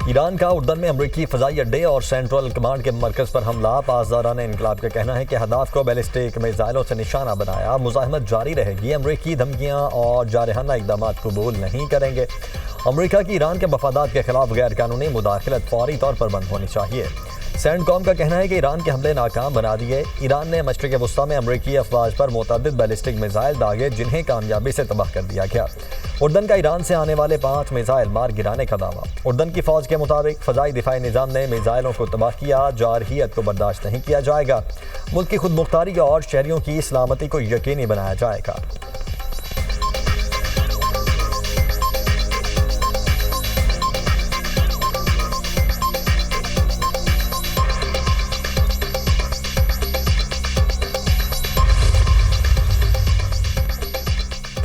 Iran का उर्दन में अमरीकी फ़ज़ाई अड्डे और सेंट्रल कमांड के मरकज़ पर हमला। पासदारान इनकलाब का कहना है कि हदाफ को बैलिस्टिक मिसाइलों से निशाना बनाया। मुज़ाहमत जारी रहेगी। अमरीकी धमकियाँ और जारहाना इक़दाम कबूल नहीं करेंगे। अमरीका की ईरान के मफादात के खिलाफ गैर कानूनी मुदाखलत फौरी तौर पर बंद होनी चाहिए। सेंटकॉम का कहना है कि ईरान के हमले नाकाम बना दिए। ईरान ने मशरिक़ वुस्ता में अमरीकी अफवाज पर मुतअद्दिद बैलिस्टिक मिसाइल दागे, जिन्हें कामयाबी से तबाह कर दिया गया। उर्दन का ईरान से आने वाले 5 मिसाइल मार गिराने का दावा। उर्दन की फौज के मुताबिक फ़ज़ाई दिफाई निज़ाम ने मिसाइलों को तबाह किया। जारहियत को बर्दाश्त नहीं किया जाएगा। मुल्क की खुद मुख्तारी और शहरियों की सलामती को यकीनी बनाया जाएगा।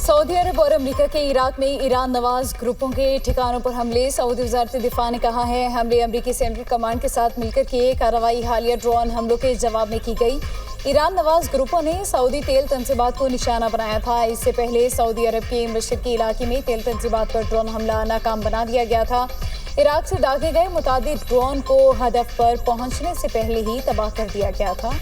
सऊदी अरब और अमेरिका के इराक में ईरान नवाज ग्रुपों के ठिकानों पर हमले। सऊदी वज़ारत दिफा ने कहा है हमले अमेरिकी सेंट्रल कमांड के साथ मिलकर किए। कार्रवाई हालिया ड्रोन हमलों के जवाब में की गई। ईरान नवाज ग्रुपों ने सऊदी तेल तंजीबात को निशाना बनाया था। इससे पहले सऊदी अरब के मशरिकी इलाके में तेल तंजीबात पर ड्रोन हमला नाकाम बना दिया गया था। इराक से दागे गए मुतादिद ड्रोन को हदफ पर पहुंचने से पहले ही तबाह कर दिया गया था।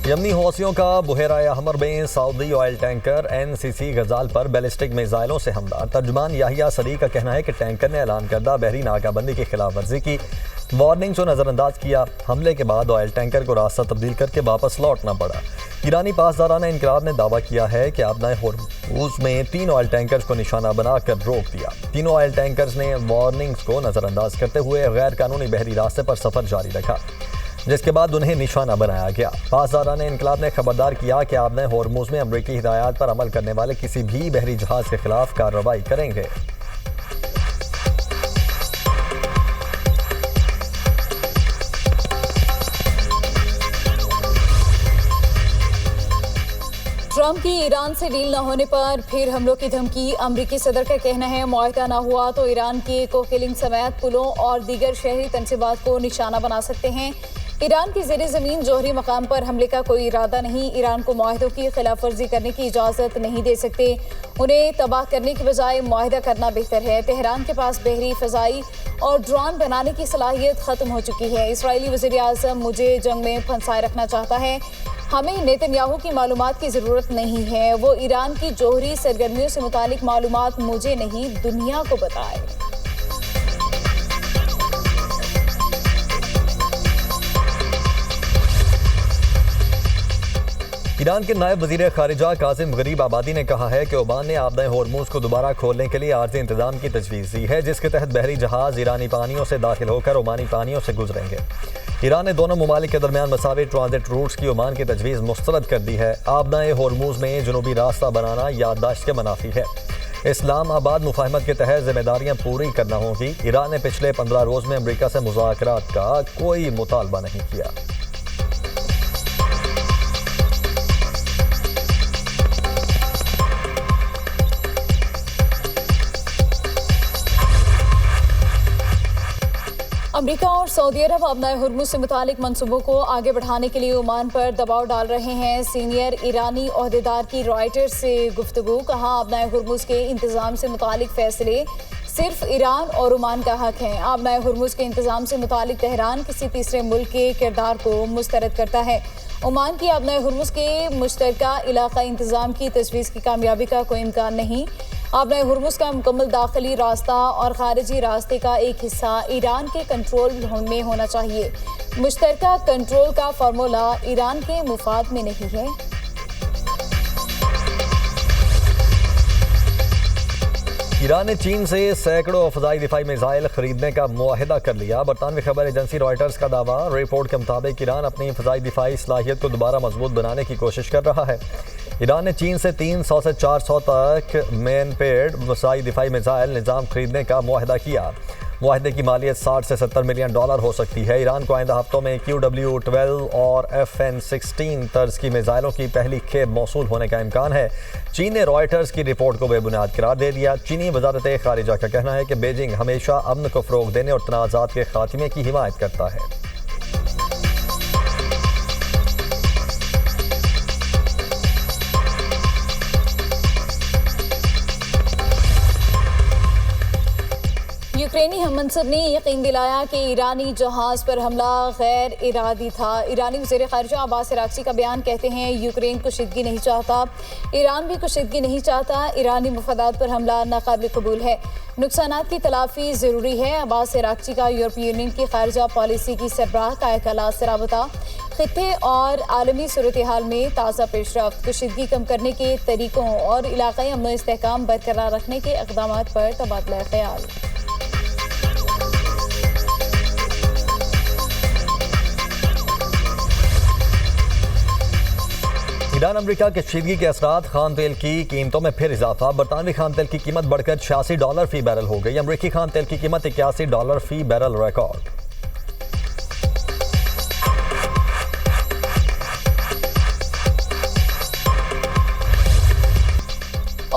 यमनी हौसियों का बुहेरा अहमर में सऊदी ऑयल टैंकर NCC गजाल पर बैलिस्टिक मिसाइलों से हमला। तर्जुमान याहिया सरी का कहना है कि टैंकर ने ऐलान करदा बहरी नाकाबंदी की खिलाफ वर्जी की। वार्निंग्स को नज़रअंदाज किया। हमले के बाद ऑयल टैंकर को रास्ता तब्दील करके वापस लौटना पड़ा। ईरानी पासदाराना इनकलाब ने दावा किया है कि आबनाए होर्मुज़ में 3 ऑयल टैंकर्स को निशाना बनाकर रोक दिया। तीनों ऑयल टैंकर्स ने वार्निंग्स को नज़रअंदाज करते हुए गैर कानूनी बहरी रास्ते पर सफ़र जारी रखा, जिसके बाद उन्हें निशाना बनाया गया। पासदारान इनकलाब ने खबरदार किया कि आबनाए होर्मुज़ में अमरीकी हिदायत पर अमल करने वाले किसी भी बहरी जहाज़ के खिलाफ कार्रवाई करेंगे। ट्रंप की ईरान से डील न होने पर फिर हमलों की धमकी। अमरीकी सदर का कहना है मुआहदा न हुआ तो ईरान के कोकिलिंग समेत पुलों और दीगर शहरी तंसीबात को निशाना बना सकते हैं। ईरान की ज़ेर ज़मीन जौहरी मकाम पर हमले का कोई इरादा नहीं। ईरान को मुआहदों की खिलाफ वर्जी करने की इजाज़त नहीं दे सकते। उन्हें तबाह करने की बजाय मुआहदा करना बेहतर है। तेहरान के पास बहरी, फ़ज़ाई और ड्रोन बनाने की सलाहियत ख़त्म हो चुकी है। इसराइली वज़ीर आज़म मुझे जंग में फंसाए रखना चाहता है। हमें नेतन्याहू की मालूमात की ज़रूरत नहीं है। वो ईरान की जौहरी सरगर्मियों से मुतालिक मालूमात मुझे नहीं, दुनिया को बताए। ईरान के नायब वज़ीर ख़ारिजा कासिम गरीब आबादी ने कहा है कि ओमान ने आबनाए होर्मुज़ को दोबारा खोलने के लिए आर्ज़ी इंतज़ाम की तजवीज़ दी है, जिसके तहत बहरी जहाज़ ईरानी पानियों से दाखिल होकर ओमानी पानियों से गुजरेंगे। ईरान ने दोनों ममालिक के दरमियान मसावी ट्रांजिट रूट्स की ओमान की तजवीज़ मुस्तरद कर दी है। आबनाए होर्मुज़ में जनूबी रास्ता बनाना याददाश्त के मुनाफी है। इस्लामाबाद मुफाहमत के तहत जिम्मेदारियाँ पूरी करना होगी। ईरान ने पिछले 15 रोज़ में अमरीका से मुज़ाकरात का कोई मुतालबा नहीं किया। अमेरिका और सऊदी अरब आबनाए होर्मुज़ से मुतालिक मंसूबों को आगे बढ़ाने के लिए ओमान पर दबाव डाल रहे हैं। सीनियर ईरानी ओहदेदार की रॉयटर्स से गुफ्तगू। कहा आबनाए होर्मुज़ के इंतज़ाम से मुतालिक फैसले सिर्फ ईरान और ओमान का हक है। आबनाए होर्मुज़ के इंतज़ाम से मुतालिक तेहरान किसी तीसरे मुल्क के किरदार को मुस्तरद करता है। ओमान की आबनाए होर्मुज़ के मुश्तरका इलाका इंतज़ाम की तजवीज़ की कामयाबी का कोई इम्कान नहीं। आबनाए होर्मुज़ का मुकम्मल दाखिली रास्ता और खारिजी रास्ते का एक हिस्सा ईरान के कंट्रोल में होना चाहिए। मुश्तरका कंट्रोल का फार्मूला ईरान के मुफाद में नहीं है। ईरान ने चीन से सैकड़ों फ़ज़ाई दिफाई मिसाइल खरीदने का मुआहदा कर लिया। बरतानवी खबर एजेंसी रॉयटर्स का दावा। रिपोर्ट के मुताबिक ईरान अपनी फ़ज़ाई दिफाई सलाहियत को दोबारा मजबूत बनाने की कोशिश कर रहा है। ईरान ने चीन से 300 से 400 तक मेन पेड फ़ज़ाई दिफाई मिसाइल निज़ाम खरीदने का मुआहदा किया। मुआहदे की मालियत 60 से 70 मिलियन डॉलर हो सकती है। ईरान को आइंदा हफ्तों में QW-12 और FN-16 तर्ज की मिसाइलों की पहली खेप मौसूल होने का इम्कान है। चीन ने रॉयटर्स की रिपोर्ट को बेबुनियाद करार दे दिया। चीनी वज़ारत ख़ारिजा का कहना है कि बीजिंग हमेशा अमन को फ़रोग़ देने और तनाज़ात के खात्मे की हिमायत करता है। यूक्रेनी हम मनसब ने यकीन दिलाया कि ईरानी जहाज पर हमला गैर इरादी था। ईरानी वज़ीर ख़ारिजा अब्बास अराग़ची का बयान कहते हैं यूक्रेन कुशीदगी नहीं चाहता, ईरान भी कुशीदगी नहीं चाहता, ईरानी मफादात पर हमला नाकाबिल कबूल है, नुकसानात की तलाफ़ी ज़रूरी है। अब्बास अराग़ची का यूरोपीय यूनियन की ख़ारिजा पॉलिसी की सरबराह कायकला से राबता, खित्ते और आलमी सूरत हाल में ताज़ा पेशरफ्त, कुशीदगी कम करने के तरीक़ों और इलाक़ाई अमन इस्तेहकाम बरकरार रखने के इक़दाम पर तबादला ख्याल। ईरान अमेरिका के कशीदगी के असरात, खाम तेल की कीमतों में फिर इजाफा। बरतानवी खाम तेल की कीमत बढ़कर $86 फी बैरल हो गई। अमेरिकी खाम तेल की कीमत $81 फी बैरल रिकॉर्ड।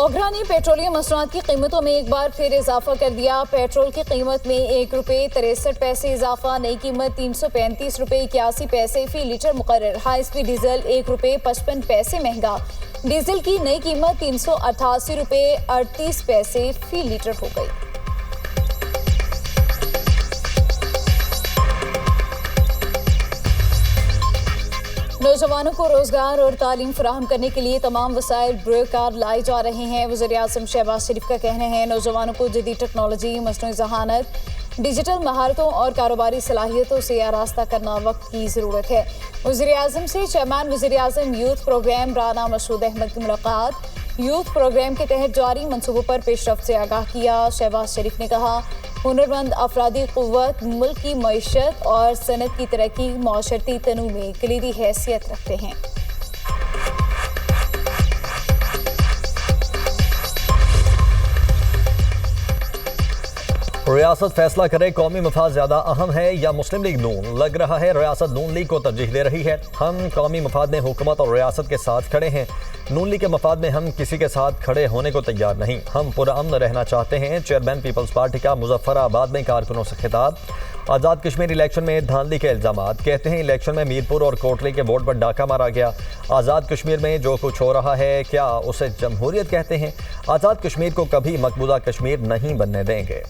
ओगरा ने पेट्रोलियम मसनूआत की कीमतों में एक बार फिर इजाफा कर दिया। पेट्रोल की कीमत में ₹1.63 इजाफा, नई कीमत ₹335.81 फी लीटर मुकर्रर। हाई स्पीड डीजल ₹1.55 महंगा, डीजल की नई कीमत ₹388.38 फी लीटर हो गई। नौजवानों को रोजगार और तालीम फराहम करने के लिए तमाम वसाइल बरोकार लाए जा रहे हैं। वज़ीर आज़म शहबाज शरीफ का कहना है नौजवानों को जदीद टेक्नोलॉजी, मसनूई ज़हानत, डिजिटल महारतों और कारोबारी सलाहियतों से आरास्ता करना वक्त की ज़रूरत है। वज़ीर आज़म से चेयरमैन वज़ीर आज़म यूथ प्रोग्राम राना मसूद अहमद की मुलाकात, यूथ प्रोग्राम के तहत जारी मनसूबों पर पेशरफ्त से आगाह किया। शहबाज शरीफ ने कहा हुनरमंद अफरादी क़ुव्वत मुल्क की मईशत और सनत की तरक्की, माशरती तनू में कलीदी हैसियत रखते हैं। रियासत फैसला करे कौमी मफाद ज्यादा अहम है या मुस्लिम लीग नून। लग रहा है रियासत नून लीग को तरजीह दे रही है। हम कौमी मफाद में हुकूमत और रियासत के साथ खड़े हैं। नून लीग के मफाद में हम किसी के साथ खड़े होने को तैयार नहीं। हम पुरअमन रहना चाहते हैं। चेयरमैन पीपल्स पार्टी का मुजफ्फराबाद में कारकुनों से खिताब। आज़ाद कश्मीर इलेक्शन में धांधली के इल्जामात, कहते हैं इलेक्शन में मीरपुर और कोटली के वोट पर डाका मारा गया। आज़ाद कश्मीर में जो कुछ हो रहा है क्या उसे जमहूरियत कहते हैं? आज़ाद कश्मीर को कभी मकबूजा कश्मीर नहीं बनने देंगे।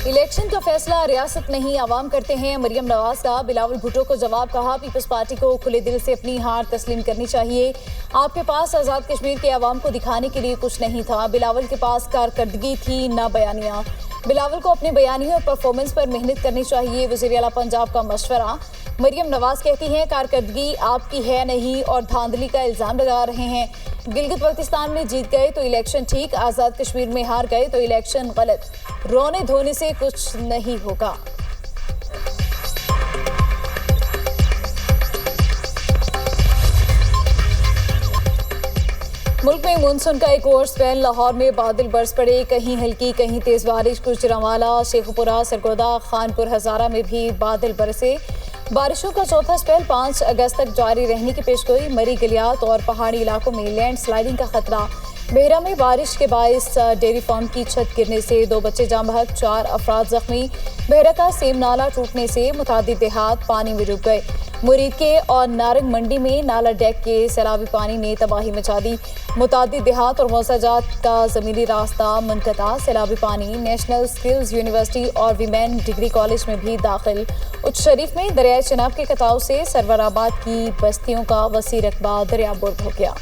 इलेक्शन का फैसला रियासत नहीं आवाम करते हैं। मरियम नवाज का बिलावल भुट्टो को जवाब, कहा पीपल्स पार्टी को खुले दिल से अपनी हार तस्लीम करनी चाहिए। आपके पास आज़ाद कश्मीर के अवाम को दिखाने के लिए कुछ नहीं था। बिलावल के पास कारकर्दगी थी, ना बयानिया। बिलावल को अपने बयानी और परफॉर्मेंस पर मेहनत करनी चाहिए। वज़ीर आला पंजाब का मशवरा। मरियम नवाज कहती हैं कारकर्दगी आपकी है नहीं और धांधली का इल्ज़ाम लगा रहे हैं। गिलगित बल्तिस्तान में जीत गए तो इलेक्शन ठीक, आज़ाद कश्मीर में हार गए तो इलेक्शन गलत। रोने धोने से कुछ नहीं होगा। मुल्क में मानसून का एक और स्पेल। लाहौर में बादल बरस पड़े, कहीं हल्की कहीं तेज बारिश। गुजरांवाला, शेखुपुरा, सरगोदा, खानपुर, हजारा में भी बादल बरसे। बारिशों का चौथा स्पेल 5 अगस्त तक जारी रहने की पेशगोई। मरी, गलियात और पहाड़ी इलाकों में लैंडस्लाइडिंग का खतरा। बेहरा में बारिश के बायस डेयरी फार्म की छत गिरने से 2 बच्चे जाँ बहक, 4 अफराद जख्मी। बेहरा का सेम नाला टूटने से मुतादिद देहात पानी में डूब गए। मुरीद के और नारंग मंडी में नाला डेक के सैलाबी पानी ने तबाही मचा दी। मुतादिद देहात और मौसाजात का ज़मीनी रास्ता मुनक़ता। सैलाबी पानी नेशनल स्किल्स यूनिवर्सिटी और वीमेन डिग्री कॉलेज में भी दाखिल। उच्च शरीफ में दरियाए चनाब के कटाव से सरवराबाद की बस्तियों का वसी रकबा दरियाबुर्द हो गया।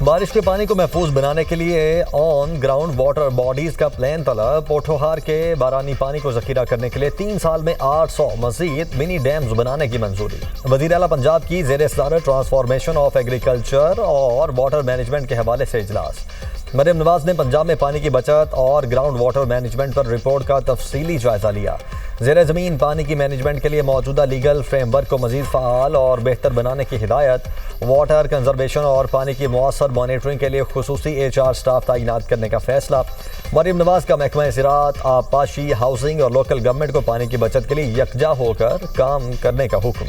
बारिश के पानी को महफूज बनाने के लिए ऑन ग्राउंड वाटर बॉडीज का प्लान तलब। पोठोहार के बारानी पानी को जखीरा करने के लिए 3 साल में 800 मजीद मिनी डैम्स बनाने की मंजूरी। वज़ीर आला पंजाब की ज़ेर सदारत ट्रांसफॉर्मेशन ऑफ एग्रीकल्चर और वाटर मैनेजमेंट के हवाले से इजलास। मरियम नवाज ने पंजाब में पानी की बचत और ग्राउंड वाटर मैनेजमेंट पर रिपोर्ट का तफसीली जायजा लिया। ज़ेर ज़मीन पानी की मैनेजमेंट के लिए मौजूदा लीगल फ्रेमवर्क को मज़ीद फ़ाल और बेहतर बनाने की हिदायत। वाटर कंजर्वेशन और पानी की मौसर मॉनिटरिंग के लिए खुसूसी HR स्टाफ तैनात करने का फैसला। मरियम नवाज का महकमा ज़राअत, आबपाशी, हाउसिंग और लोकल गवर्नमेंट को पानी की बचत के लिए यकजा होकर काम करने का हुक्म।